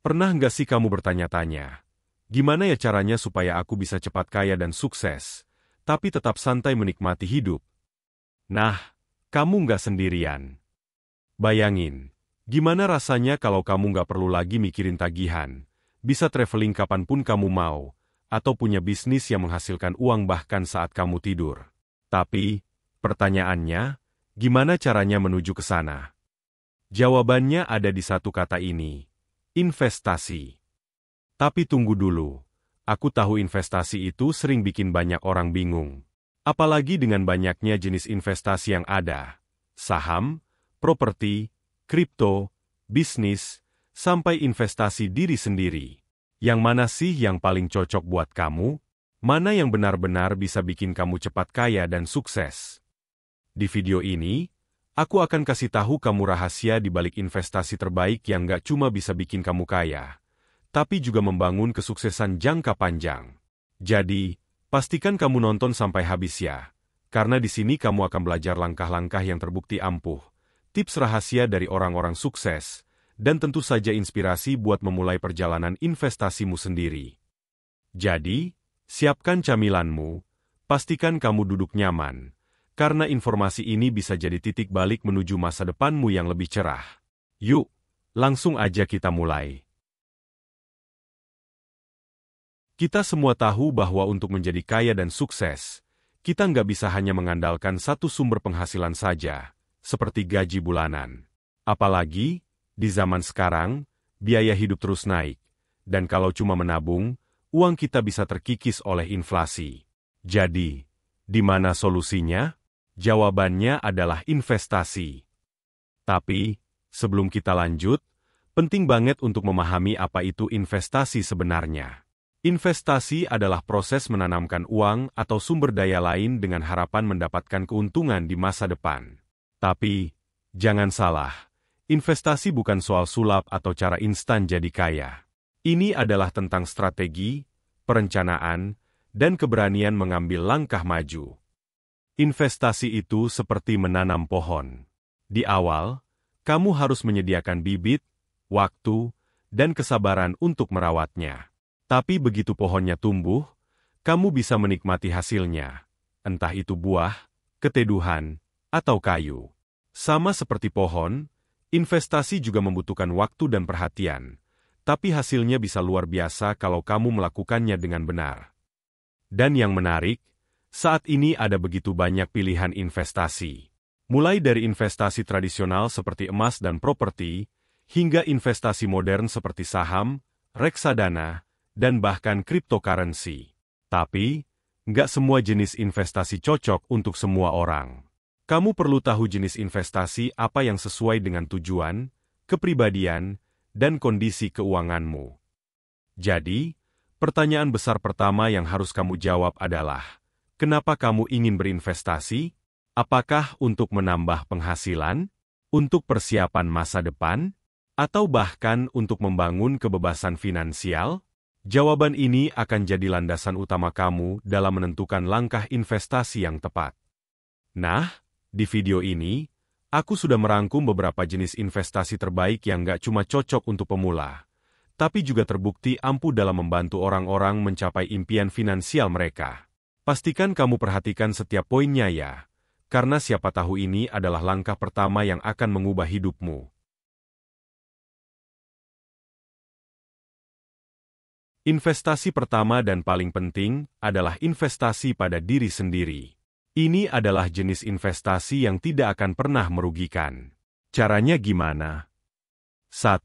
Pernah nggak sih kamu bertanya-tanya, gimana ya caranya supaya aku bisa cepat kaya dan sukses, tapi tetap santai menikmati hidup? Nah, kamu nggak sendirian. Bayangin, gimana rasanya kalau kamu nggak perlu lagi mikirin tagihan, bisa traveling kapanpun kamu mau, atau punya bisnis yang menghasilkan uang bahkan saat kamu tidur. Tapi, pertanyaannya, gimana caranya menuju ke sana? Jawabannya ada di satu kata ini, investasi. Tapi tunggu dulu, aku tahu investasi itu sering bikin banyak orang bingung. Apalagi dengan banyaknya jenis investasi yang ada. Saham, properti, kripto, bisnis, sampai investasi diri sendiri. Yang mana sih yang paling cocok buat kamu? Mana yang benar-benar bisa bikin kamu cepat kaya dan sukses? Di video ini, aku akan kasih tahu kamu rahasia di balik investasi terbaik yang nggak cuma bisa bikin kamu kaya, tapi juga membangun kesuksesan jangka panjang. Jadi, pastikan kamu nonton sampai habis ya, karena di sini kamu akan belajar langkah-langkah yang terbukti ampuh, tips rahasia dari orang-orang sukses, dan tentu saja inspirasi buat memulai perjalanan investasimu sendiri. Jadi, siapkan camilanmu, pastikan kamu duduk nyaman, karena informasi ini bisa jadi titik balik menuju masa depanmu yang lebih cerah. Yuk, langsung aja kita mulai. Kita semua tahu bahwa untuk menjadi kaya dan sukses, kita nggak bisa hanya mengandalkan satu sumber penghasilan saja, seperti gaji bulanan. Apalagi, di zaman sekarang, biaya hidup terus naik, dan kalau cuma menabung, uang kita bisa terkikis oleh inflasi. Jadi, di mana solusinya? Jawabannya adalah investasi. Tapi, sebelum kita lanjut, penting banget untuk memahami apa itu investasi sebenarnya. Investasi adalah proses menanamkan uang atau sumber daya lain dengan harapan mendapatkan keuntungan di masa depan. Tapi, jangan salah, investasi bukan soal sulap atau cara instan jadi kaya. Ini adalah tentang strategi, perencanaan, dan keberanian mengambil langkah maju. Investasi itu seperti menanam pohon. Di awal, kamu harus menyediakan bibit, waktu, dan kesabaran untuk merawatnya. Tapi begitu pohonnya tumbuh, kamu bisa menikmati hasilnya, entah itu buah, keteduhan, atau kayu. Sama seperti pohon, investasi juga membutuhkan waktu dan perhatian, tapi hasilnya bisa luar biasa kalau kamu melakukannya dengan benar. Dan yang menarik, saat ini ada begitu banyak pilihan investasi. Mulai dari investasi tradisional seperti emas dan properti, hingga investasi modern seperti saham, reksadana, dan bahkan cryptocurrency. Tapi, nggak semua jenis investasi cocok untuk semua orang. Kamu perlu tahu jenis investasi apa yang sesuai dengan tujuan, kepribadian, dan kondisi keuanganmu. Jadi, pertanyaan besar pertama yang harus kamu jawab adalah, kenapa kamu ingin berinvestasi? Apakah untuk menambah penghasilan, untuk persiapan masa depan, atau bahkan untuk membangun kebebasan finansial? Jawaban ini akan jadi landasan utama kamu dalam menentukan langkah investasi yang tepat. Nah, di video ini, aku sudah merangkum beberapa jenis investasi terbaik yang nggak cuma cocok untuk pemula, tapi juga terbukti ampuh dalam membantu orang-orang mencapai impian finansial mereka. Pastikan kamu perhatikan setiap poinnya ya, karena siapa tahu ini adalah langkah pertama yang akan mengubah hidupmu. Investasi pertama dan paling penting adalah investasi pada diri sendiri. Ini adalah jenis investasi yang tidak akan pernah merugikan. Caranya gimana? 1.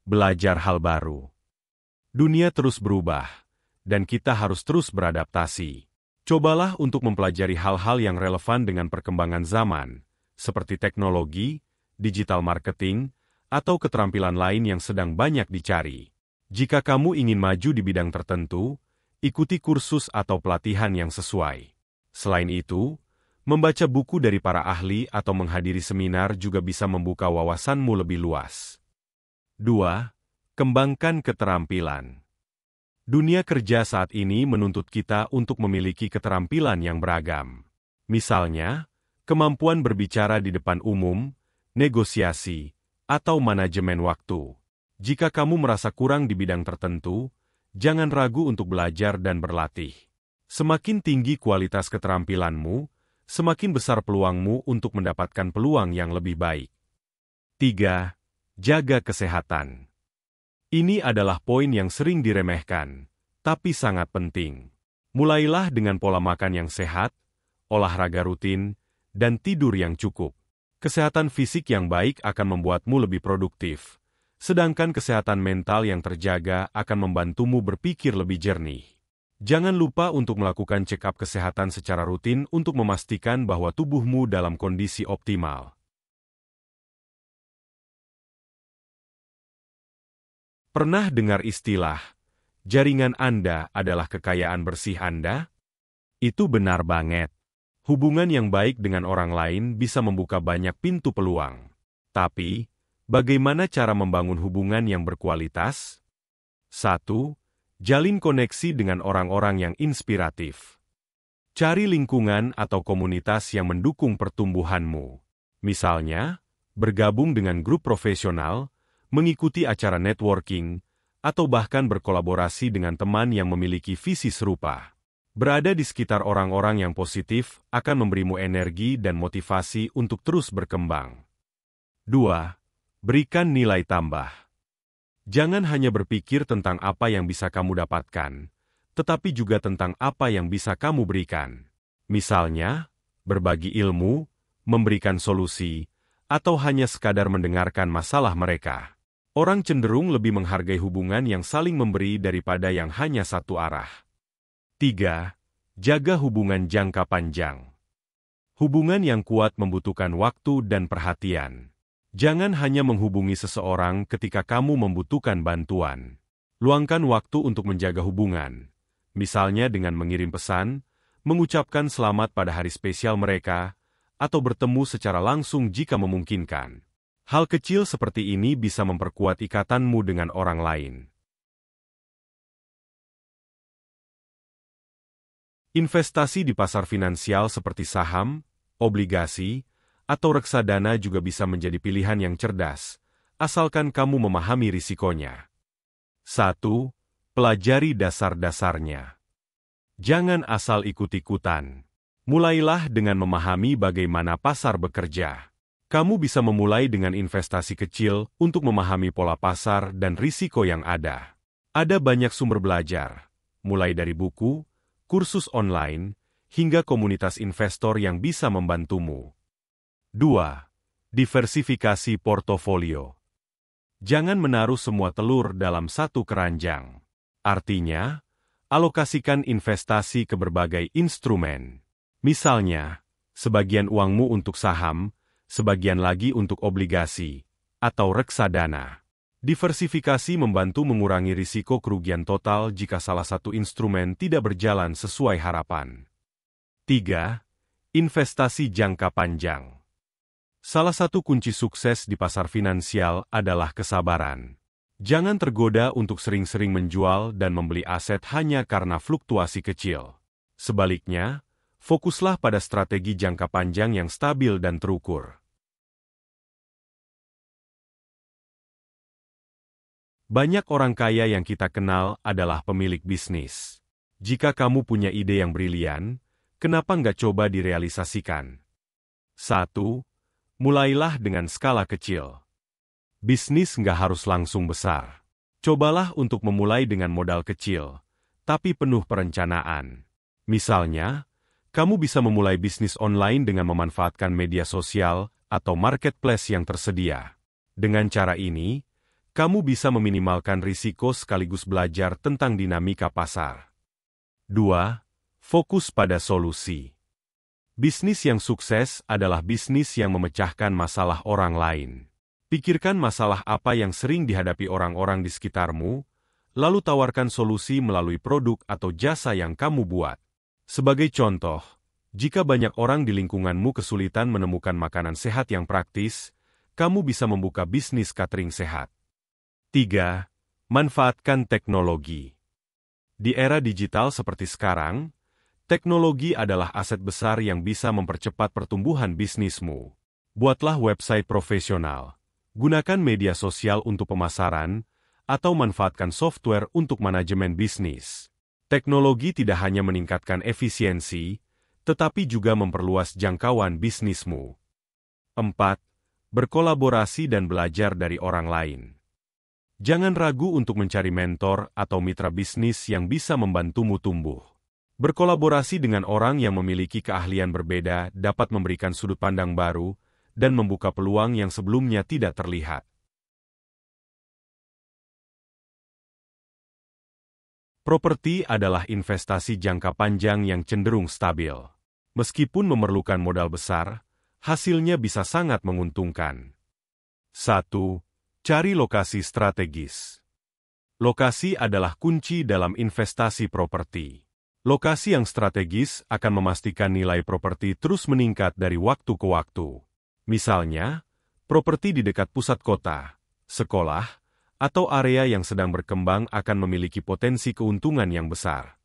Belajar hal baru. Dunia terus berubah, dan kita harus terus beradaptasi. Cobalah untuk mempelajari hal-hal yang relevan dengan perkembangan zaman, seperti teknologi, digital marketing, atau keterampilan lain yang sedang banyak dicari. Jika kamu ingin maju di bidang tertentu, ikuti kursus atau pelatihan yang sesuai. Selain itu, membaca buku dari para ahli atau menghadiri seminar juga bisa membuka wawasanmu lebih luas. 2. Kembangkan keterampilan. Dunia kerja saat ini menuntut kita untuk memiliki keterampilan yang beragam. Misalnya, kemampuan berbicara di depan umum, negosiasi, atau manajemen waktu. Jika kamu merasa kurang di bidang tertentu, jangan ragu untuk belajar dan berlatih. Semakin tinggi kualitas keterampilanmu, semakin besar peluangmu untuk mendapatkan peluang yang lebih baik. 3. Jaga kesehatan. Ini adalah poin yang sering diremehkan, tapi sangat penting. Mulailah dengan pola makan yang sehat, olahraga rutin, dan tidur yang cukup. Kesehatan fisik yang baik akan membuatmu lebih produktif, sedangkan kesehatan mental yang terjaga akan membantumu berpikir lebih jernih. Jangan lupa untuk melakukan check-up kesehatan secara rutin untuk memastikan bahwa tubuhmu dalam kondisi optimal. Pernah dengar istilah, jaringan Anda adalah kekayaan bersih Anda? Itu benar banget. Hubungan yang baik dengan orang lain bisa membuka banyak pintu peluang. Tapi, bagaimana cara membangun hubungan yang berkualitas? 1. Jalin koneksi dengan orang-orang yang inspiratif. Cari lingkungan atau komunitas yang mendukung pertumbuhanmu. Misalnya, bergabung dengan grup profesional, mengikuti acara networking, atau bahkan berkolaborasi dengan teman yang memiliki visi serupa. Berada di sekitar orang-orang yang positif akan memberimu energi dan motivasi untuk terus berkembang. 2. Berikan nilai tambah. Jangan hanya berpikir tentang apa yang bisa kamu dapatkan, tetapi juga tentang apa yang bisa kamu berikan. Misalnya, berbagi ilmu, memberikan solusi, atau hanya sekadar mendengarkan masalah mereka. Orang cenderung lebih menghargai hubungan yang saling memberi daripada yang hanya satu arah. 3. Jaga hubungan jangka panjang. Hubungan yang kuat membutuhkan waktu dan perhatian. Jangan hanya menghubungi seseorang ketika kamu membutuhkan bantuan. Luangkan waktu untuk menjaga hubungan, misalnya dengan mengirim pesan, mengucapkan selamat pada hari spesial mereka, atau bertemu secara langsung jika memungkinkan. Hal kecil seperti ini bisa memperkuat ikatanmu dengan orang lain. Investasi di pasar finansial seperti saham, obligasi, atau reksadana juga bisa menjadi pilihan yang cerdas, asalkan kamu memahami risikonya. 1. Pelajari dasar-dasarnya. Jangan asal ikut-ikutan. Mulailah dengan memahami bagaimana pasar bekerja. Kamu bisa memulai dengan investasi kecil untuk memahami pola pasar dan risiko yang ada. Ada banyak sumber belajar, mulai dari buku, kursus online, hingga komunitas investor yang bisa membantumu. 2. Diversifikasi portofolio. Jangan menaruh semua telur dalam satu keranjang. Artinya, alokasikan investasi ke berbagai instrumen. Misalnya, sebagian uangmu untuk saham, sebagian lagi untuk obligasi, atau reksadana. Diversifikasi membantu mengurangi risiko kerugian total jika salah satu instrumen tidak berjalan sesuai harapan. 3. Investasi jangka panjang. Salah satu kunci sukses di pasar finansial adalah kesabaran. Jangan tergoda untuk sering-sering menjual dan membeli aset hanya karena fluktuasi kecil. Sebaliknya, fokuslah pada strategi jangka panjang yang stabil dan terukur. Banyak orang kaya yang kita kenal adalah pemilik bisnis. Jika kamu punya ide yang brilian, kenapa nggak coba direalisasikan? 1. Mulailah dengan skala kecil. Bisnis nggak harus langsung besar. Cobalah untuk memulai dengan modal kecil, tapi penuh perencanaan. Misalnya, kamu bisa memulai bisnis online dengan memanfaatkan media sosial atau marketplace yang tersedia. Dengan cara ini, kamu bisa meminimalkan risiko sekaligus belajar tentang dinamika pasar. 2. Fokus pada solusi. Bisnis yang sukses adalah bisnis yang memecahkan masalah orang lain. Pikirkan masalah apa yang sering dihadapi orang-orang di sekitarmu, lalu tawarkan solusi melalui produk atau jasa yang kamu buat. Sebagai contoh, jika banyak orang di lingkunganmu kesulitan menemukan makanan sehat yang praktis, kamu bisa membuka bisnis catering sehat. 3. Manfaatkan teknologi. Di era digital seperti sekarang, teknologi adalah aset besar yang bisa mempercepat pertumbuhan bisnismu. Buatlah website profesional, Gunakan media sosial untuk pemasaran, atau manfaatkan software untuk manajemen bisnis. Teknologi tidak hanya meningkatkan efisiensi, tetapi juga memperluas jangkauan bisnismu. 4. Berkolaborasi dan belajar dari orang lain. Jangan ragu untuk mencari mentor atau mitra bisnis yang bisa membantumu tumbuh. Berkolaborasi dengan orang yang memiliki keahlian berbeda dapat memberikan sudut pandang baru dan membuka peluang yang sebelumnya tidak terlihat. Properti adalah investasi jangka panjang yang cenderung stabil. Meskipun memerlukan modal besar, hasilnya bisa sangat menguntungkan. 1. Cari lokasi strategis. Lokasi adalah kunci dalam investasi properti. Lokasi yang strategis akan memastikan nilai properti terus meningkat dari waktu ke waktu. Misalnya, properti di dekat pusat kota, sekolah, atau area yang sedang berkembang akan memiliki potensi keuntungan yang besar.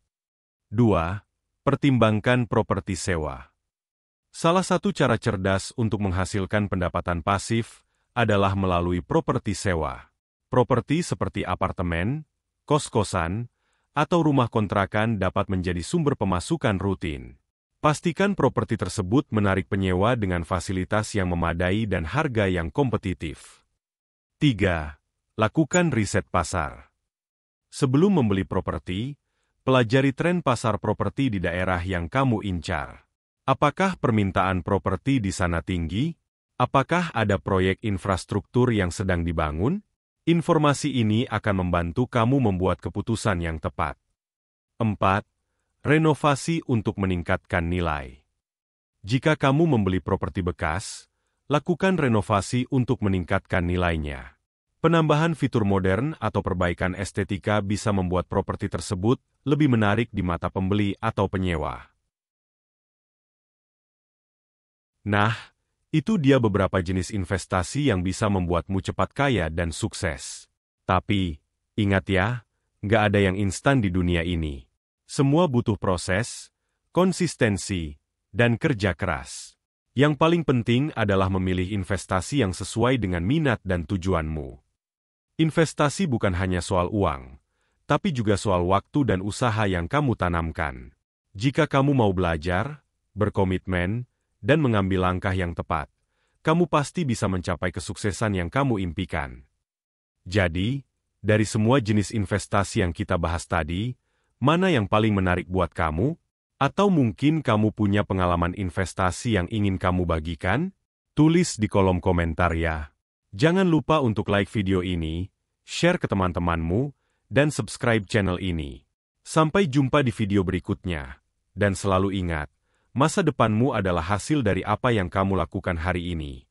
2. Pertimbangkan properti sewa. Salah satu cara cerdas untuk menghasilkan pendapatan pasif adalah melalui properti sewa. Properti seperti apartemen, kos-kosan, atau rumah kontrakan dapat menjadi sumber pemasukan rutin. Pastikan properti tersebut menarik penyewa dengan fasilitas yang memadai dan harga yang kompetitif. 3. Lakukan riset pasar. Sebelum membeli properti, pelajari tren pasar properti di daerah yang kamu incar. Apakah permintaan properti di sana tinggi? Apakah ada proyek infrastruktur yang sedang dibangun? Informasi ini akan membantu kamu membuat keputusan yang tepat. 4. Renovasi untuk meningkatkan nilai. Jika kamu membeli properti bekas, lakukan renovasi untuk meningkatkan nilainya. Penambahan fitur modern atau perbaikan estetika bisa membuat properti tersebut lebih menarik di mata pembeli atau penyewa. Nah, itu dia beberapa jenis investasi yang bisa membuatmu cepat kaya dan sukses. Tapi, ingat ya, nggak ada yang instan di dunia ini. Semua butuh proses, konsistensi, dan kerja keras. Yang paling penting adalah memilih investasi yang sesuai dengan minat dan tujuanmu. Investasi bukan hanya soal uang, tapi juga soal waktu dan usaha yang kamu tanamkan. Jika kamu mau belajar, berkomitmen, dan mengambil langkah yang tepat, kamu pasti bisa mencapai kesuksesan yang kamu impikan. Jadi, dari semua jenis investasi yang kita bahas tadi, mana yang paling menarik buat kamu? Atau mungkin kamu punya pengalaman investasi yang ingin kamu bagikan? Tulis di kolom komentar ya. Jangan lupa untuk like video ini, share ke teman-temanmu, dan subscribe channel ini. Sampai jumpa di video berikutnya. Dan selalu ingat, masa depanmu adalah hasil dari apa yang kamu lakukan hari ini.